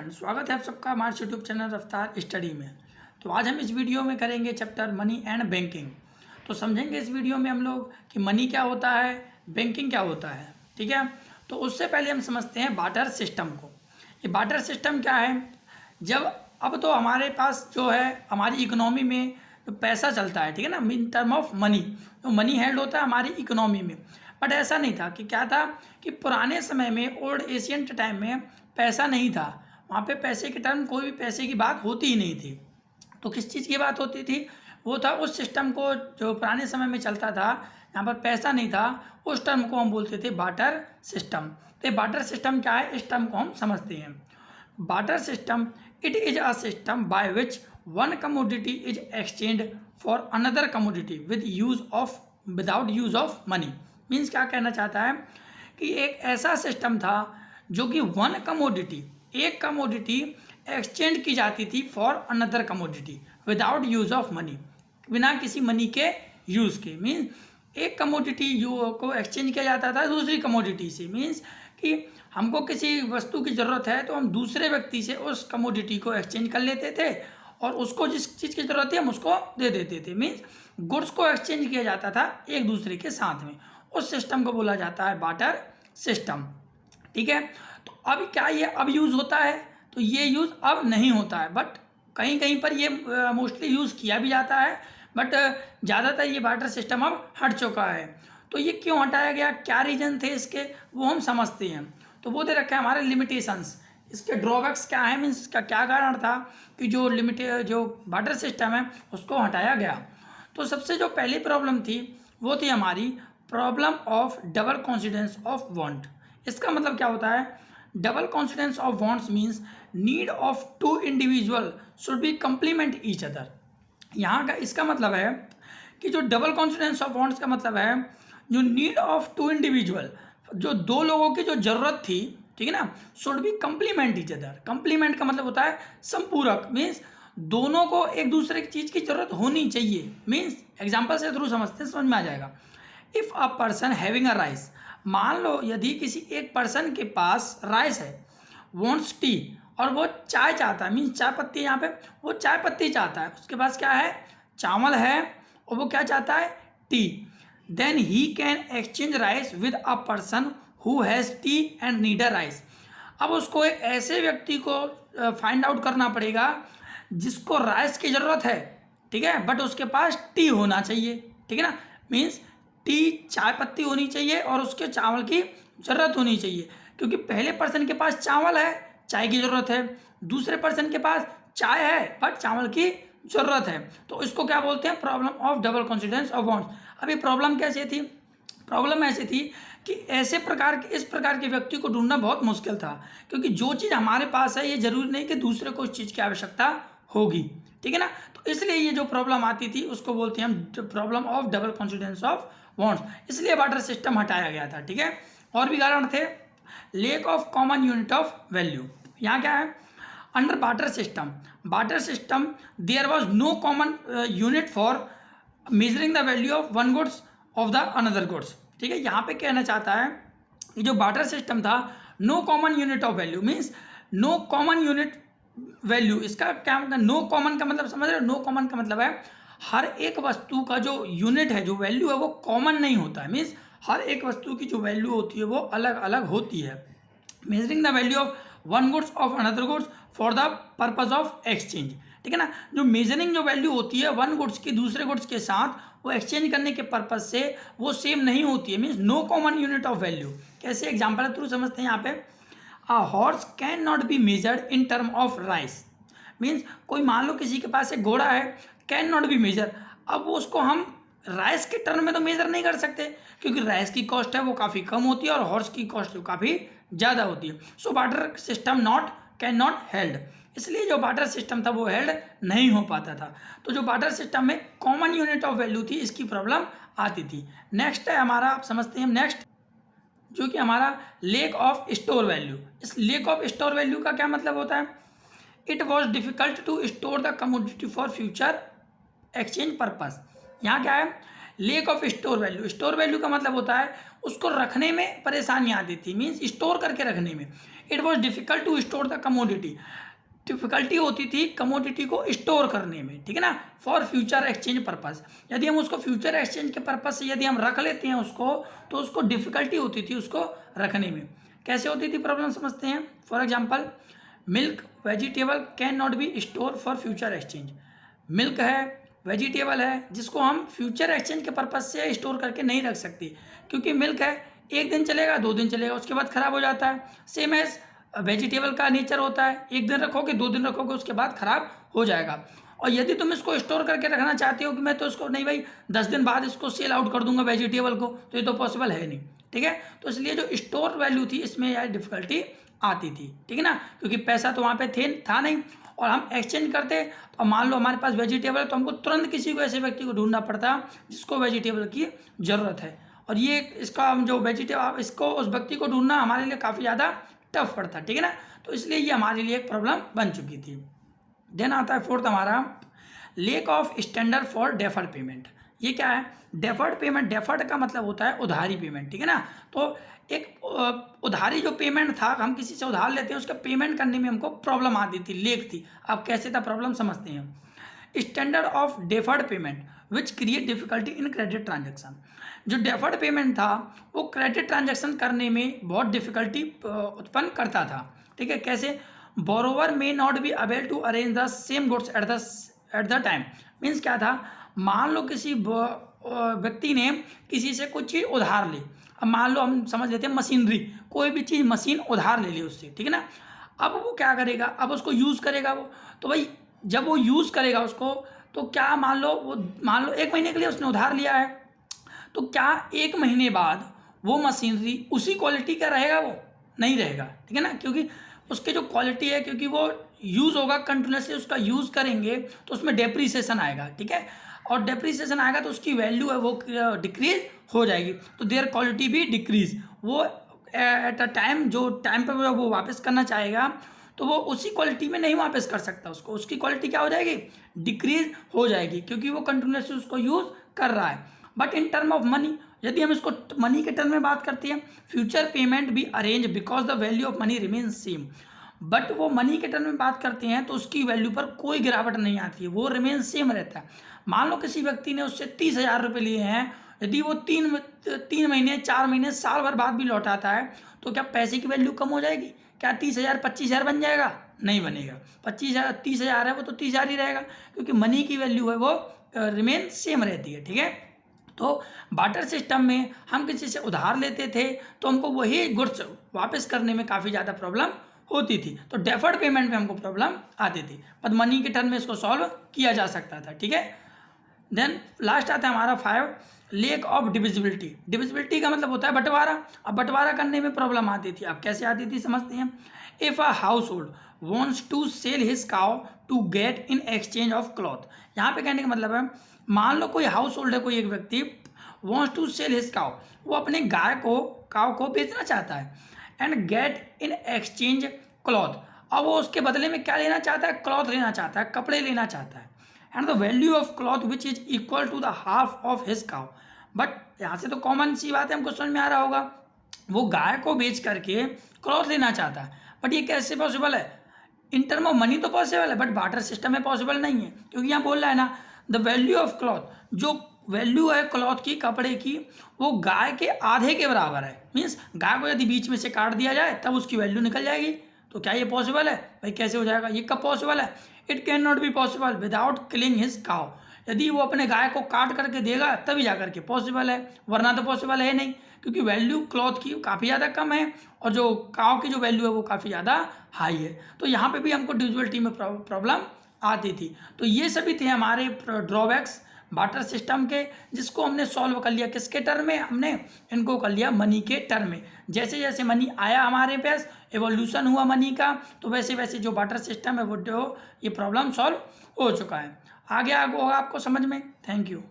Friends, स्वागत है आप सबका हमारे यूट्यूब चैनल रफ्तार स्टडी में। तो आज हम इस वीडियो में करेंगे चैप्टर मनी एंड बैंकिंग। तो समझेंगे इस वीडियो में हम लोग कि मनी क्या होता है, बैंकिंग क्या होता है। ठीक है, तो उससे पहले हम समझते हैं बार्टर सिस्टम को। ये बार्टर सिस्टम क्या है? जब अब तो हमारे पास जो है हमारी इकोनॉमी में जो पैसा चलता है, ठीक है ना, इन टर्म ऑफ मनी, तो मनी हेल्ड होता है हमारी इकोनॉमी में। बट ऐसा नहीं था कि क्या था कि पुराने समय में ओल्ड एशियंट टाइम में पैसा नहीं था, वहाँ पे पैसे के टर्म कोई भी पैसे की बात होती ही नहीं थी। तो किस चीज़ की बात होती थी? वो था उस सिस्टम को जो पुराने समय में चलता था, यहाँ पर पैसा नहीं था, उस टर्म को हम बोलते थे बार्टर सिस्टम। तो बार्टर सिस्टम क्या है, इस टर्म को हम समझते हैं। Barter system it is a system by which one commodity is exchange for another commodity without use of money. Means क्या कहना चाहता है कि एक ऐसा सिस्टम था जो कि वन कमोडिटी, एक कमोडिटी एक्सचेंज की जाती थी for another commodity without use of money, बिना किसी मनी के यूज़ के। मीन्स एक कमोडिटी को एक्सचेंज किया जाता था दूसरी कमोडिटी से। मीन्स कि हमको किसी वस्तु की ज़रूरत है तो हम दूसरे व्यक्ति से उस कमोडिटी को एक्सचेंज कर लेते थे और उसको जिस चीज़ की ज़रूरत है हम उसको दे देते थे। मीन्स गुड्स को एक्सचेंज किया जाता था एक दूसरे के साथ में। उस सिस्टम को बोला जाता है बार्टर सिस्टम। ठीक है, तो अब क्या ये अब यूज़ होता है? तो ये यूज़ अब नहीं होता है, बट कहीं कहीं पर ये मोस्टली यूज़ किया भी जाता है, बट ज़्यादातर ये बार्टर सिस्टम अब हट चुका है। तो ये क्यों हटाया गया, क्या रीज़न थे इसके, वो हम समझते हैं। तो वो दे रखा है हमारे लिमिटेशंस, इसके ड्रॉबैक्स क्या है, मीन्स इसका क्या कारण था कि जो बार्टर सिस्टम है उसको हटाया गया। तो सबसे जो पहली प्रॉब्लम थी वो थी हमारी problem of double coincidence of want. इसका मतलब क्या होता है? Double coincidence of wants means need of two individual should be complement each other. यहाँ का इसका मतलब है कि जो डबल कॉन्सिडेंस ऑफ वांट्स का मतलब है जो नीड ऑफ टू इंडिविजुअल, जो दो लोगों की जो जरूरत थी, ठीक है ना, should be complement each other. Complement का मतलब होता है संपूरक। मीन्स दोनों को एक दूसरे की चीज़ की जरूरत होनी चाहिए। मीन्स एग्जाम्पल से थ्रू समझते हैं, समझ में आ जाएगा। If a person having a rice, मान लो यदि किसी एक पर्सन के पास राइस है, वॉन्ट्स टी, और वो चाय चाहता है, मीन्स चाय पत्ती, यहाँ पे वो चाय पत्ती चाहता है, उसके पास क्या है, चावल है, और वो क्या चाहता है, tea. Then he can exchange rice with a person who has tea and need a rice. अब उसको एक ऐसे व्यक्ति को फाइंड आउट करना पड़ेगा जिसको राइस की ज़रूरत है, ठीक है, बट उसके पास टी होना चाहिए, ठीक है ना। मीन्स टी चाय पत्ती होनी चाहिए और उसके चावल की ज़रूरत होनी चाहिए, क्योंकि पहले पर्सन के पास चावल है, चाय की ज़रूरत है, दूसरे पर्सन के पास चाय है बट चावल की ज़रूरत है। तो इसको क्या बोलते हैं? Problem of double coincidence of wants. अभी प्रॉब्लम कैसे थी? प्रॉब्लम ऐसी थी कि इस प्रकार के व्यक्ति को ढूंढना बहुत मुश्किल था, क्योंकि जो चीज़ हमारे पास है ये जरूरी नहीं कि दूसरे को उस चीज़ की आवश्यकता होगी, ठीक है ना। तो इसलिए ये जो प्रॉब्लम आती थी उसको बोलते हैं हम problem of double coincidence of wants. इसलिए बार्टर सिस्टम हटाया गया था, ठीक है। और भी कारण थे, lack of common unit of value. यहाँ क्या है, under barter system there was no common unit for measuring the value of one goods of the another goods. ठीक है, यहाँ पे कहना चाहता है कि जो बार्टर सिस्टम था, no common unit of value means no common unit value. इसका क्या मतलब, नो कॉमन का मतलब समझ रहे हो? नो कॉमन का मतलब है हर एक वस्तु का जो यूनिट है, जो वैल्यू है, वो कॉमन नहीं होता है। मीन्स हर एक वस्तु की जो वैल्यू होती है वो अलग अलग होती है। Measuring the value of one goods of another goods for the purpose of exchange, ठीक है ना। जो मेजरिंग जो वैल्यू होती है वन गुड्स की दूसरे गुड्स के साथ, वो एक्सचेंज करने के पर्पज से वो सेम नहीं होती है। Means no common unit of value. कैसे? एग्जाम्पल थ्रू समझते हैं। यहाँ पे a horse can not be measured in term of rice. Means कोई मान लो किसी के पास एक घोड़ा है, कैन नॉट बी मेजर। अब वो उसको हम राइस के टर्म में तो मेजर नहीं कर सकते, क्योंकि राइस की कॉस्ट है वो काफ़ी कम होती है और हॉर्स की कॉस्ट काफ़ी ज़्यादा होती है। So barter system can not held, इसलिए जो बार्टर सिस्टम था वो हेल्ड नहीं हो पाता था। तो जो बार्टर सिस्टम में कॉमन यूनिट ऑफ वैल्यू थी, इसकी प्रॉब्लम आती थी। नेक्स्ट है हमारा, आप समझते हैं नेक्स्ट, जो कि हमारा लेक ऑफ स्टोर वैल्यू। इस लेक ऑफ स्टोर वैल्यू का क्या मतलब होता है? It was difficult to store the commodity for future exchange purpose. यहाँ क्या है lack of store value, store value का मतलब होता है उसको रखने में परेशानी आती थी, मीन्स स्टोर करके रखने में। It was difficult to store the commodity, difficulty होती थी कमोडिटी को स्टोर करने में, ठीक है ना, फॉर फ्यूचर एक्सचेंज पर्पस। यदि हम उसको फ्यूचर एक्सचेंज के पर्पज से यदि हम रख लेते हैं उसको, तो उसको डिफिकल्टी होती थी उसको रखने में। कैसे होती थी प्रॉब्लम समझते हैं। For example, milk vegetable can not B store for future exchange. Milk है, वेजिटेबल है, जिसको हम फ्यूचर एक्सचेंज के पर्पज से स्टोर करके नहीं रख सकते, क्योंकि मिल्क है 1 दिन चलेगा, 2 दिन चलेगा, उसके बाद ख़राब हो जाता है। सेम एज वेजिटेबल का नेचर होता है, 1 दिन रखोगे, 2 दिन रखोगे, उसके बाद ख़राब हो जाएगा। और यदि तुम इसको स्टोर करके रखना चाहते हो कि मैं तो इसको नहीं भाई 10 दिन बाद इसको सेल आउट कर दूंगा वेजिटेबल को, तो ये तो पॉसिबल है नहीं, ठीक है। तो इसलिए जो स्टोर वैल्यू थी इसमें यार डिफिकल्टी आती थी, ठीक है ना, क्योंकि पैसा तो वहाँ पे था नहीं, और हम एक्सचेंज करते तो मान लो हमारे पास वेजिटेबल है, तो हमको तुरंत किसी को ऐसे व्यक्ति को ढूंढना पड़ता जिसको वेजिटेबल की ज़रूरत है, और ये इसका जो वेजिटेबल इसको उस व्यक्ति को ढूंढना हमारे लिए काफ़ी ज़्यादा टफ पड़ता, ठीक है ना। तो इसलिए ये हमारे लिए एक प्रॉब्लम बन चुकी थी। देन आता है फोर्थ हमारा, lack of standard for deferred payment. ये क्या है, डेफर्ड पेमेंट, डेफर्ड का मतलब होता है उधारी पेमेंट, ठीक है ना। तो एक उधारी जो पेमेंट था, हम किसी से उधार लेते हैं, उसका पेमेंट करने में हमको प्रॉब्लम आती थी, लेक थी। अब कैसे था प्रॉब्लम समझते हैं। Standard of deferred payment which create difficulty in credit transaction. जो डेफर्ड पेमेंट था वो क्रेडिट ट्रांजेक्शन करने में बहुत डिफिकल्टी उत्पन्न करता था, ठीक है। कैसे, borrower may not be avail to arrange the same goods at the time. Means क्या था, मान लो किसी व्यक्ति ने किसी से कुछ चीज़ उधार ली। अब मान लो हम समझ लेते हैं मशीनरी, कोई भी चीज़ मशीन उधार ले ली उससे, ठीक है ना। अब वो क्या करेगा, अब उसको यूज़ करेगा वो, तो भाई जब वो यूज़ करेगा उसको, तो क्या मान लो 1 महीने के लिए उसने उधार लिया है, तो क्या 1 महीने बाद वो मशीनरी उसी क्वालिटी का रहेगा, वो नहीं रहेगा, ठीक है ना, क्योंकि उसके जो क्वालिटी है, क्योंकि वो यूज़ होगा कंटिन्यूसली, उसका यूज़ करेंगे तो उसमें डेप्रीसिएशन आएगा, ठीक है, और डेप्रीसिएशन आएगा तो उसकी वैल्यू है वो डिक्रीज हो जाएगी, तो देयर क्वालिटी भी डिक्रीज। वो एट अ टाइम, जो टाइम पर वो वापस करना चाहेगा तो वो उसी क्वालिटी में नहीं वापस कर सकता उसको, उसकी क्वालिटी क्या हो जाएगी, डिक्रीज हो जाएगी, क्योंकि वो कंटिन्यूसली उसको यूज़ कर रहा है। But in term of money, यदि हम इसको मनी के टर्म में बात करते हैं, फ्यूचर पेमेंट भी arrange because the value of money remain same. But वो मनी के टर्म में बात करते हैं तो उसकी वैल्यू पर कोई गिरावट नहीं आती है, वो रिमेन सेम रहता है। मान लो किसी व्यक्ति ने उससे 30,000 रुपये लिए हैं, यदि वो 3 महीने, 4 महीने, साल भर बाद भी लौटाता है, तो क्या पैसे की वैल्यू कम हो जाएगी? क्या 30,000 25,000 बन जाएगा? नहीं बनेगा। 25,000 30,000 है वो तो 30,000 ही रहेगा, क्योंकि मनी की वैल्यू है वो रिमेन सेम रहती है, ठीक है। तो बार्टर सिस्टम में हम किसी से उधार लेते थे तो हमको वही गुड्स वापस करने में काफ़ी ज़्यादा प्रॉब्लम होती थी, तो डेफर्ड पेमेंट में हमको प्रॉब्लम आती थी, बट मनी के टर्म में इसको सॉल्व किया जा सकता था, ठीक है। देन लास्ट आता है हमारा 5, लेक ऑफ डिविजिबिलिटी। डिविजिबिलिटी का मतलब होता है बंटवारा। अब बंटवारा करने में प्रॉब्लम आती थी। अब कैसे आती थी समझते हैं। If a household wants to sell his cow to get in exchange of cloth. यहाँ पे कहने का मतलब है, मान लो कोई हाउस होल्ड है, कोई एक व्यक्ति wants to sell his cow, वो अपने काउ को बेचना चाहता है, and get in exchange cloth. अब वो उसके बदले में क्या लेना चाहता है? क्लॉथ लेना चाहता है, कपड़े लेना चाहता है, and the value of cloth which is equal to the half of his cow. But यहाँ से तो कॉमन सी बात है, हमको समझ में आ रहा होगा, वो गाय को बेच करके क्लॉथ लेना चाहता है, बट ये कैसे पॉसिबल है? इन टर्म ऑफ मनी तो पॉसिबल है, बट बार्टर सिस्टम में पॉसिबल नहीं है, क्योंकि यहाँ बोल रहा है ना, द वैल्यू ऑफ क्लॉथ, जो वैल्यू है क्लॉथ की, कपड़े की, वो गाय के आधे के बराबर है। मीन्स गाय को यदि बीच में से काट दिया जाए तब उसकी वैल्यू निकल जाएगी। तो क्या ये पॉसिबल है? भाई कैसे हो जाएगा? ये कब पॉसिबल है? It can not be possible without killing his cow. यदि वो अपने गाय को काट करके देगा तभी जाकर के पॉसिबल है, वरना तो पॉसिबल है नहीं, क्योंकि वैल्यू क्लॉथ की काफ़ी ज़्यादा कम है और जो काउ की जो वैल्यू है वो काफ़ी ज़्यादा हाई है। तो यहाँ पे भी हमको डिविजिबिलिटी में प्रॉब्लम आती थी। तो ये सभी थे हमारे ड्रॉबैक्स बार्टर सिस्टम के, जिसको हमने सॉल्व कर लिया। किसके टर्म में? हमने इनको कर लिया मनी के टर्म में। जैसे जैसे मनी आया हमारे पास, एवोल्यूशन हुआ मनी का, तो वैसे वैसे जो बार्टर सिस्टम है वो ये प्रॉब्लम सॉल्व हो चुका है। आगे होगा आपको समझ में। Thank you.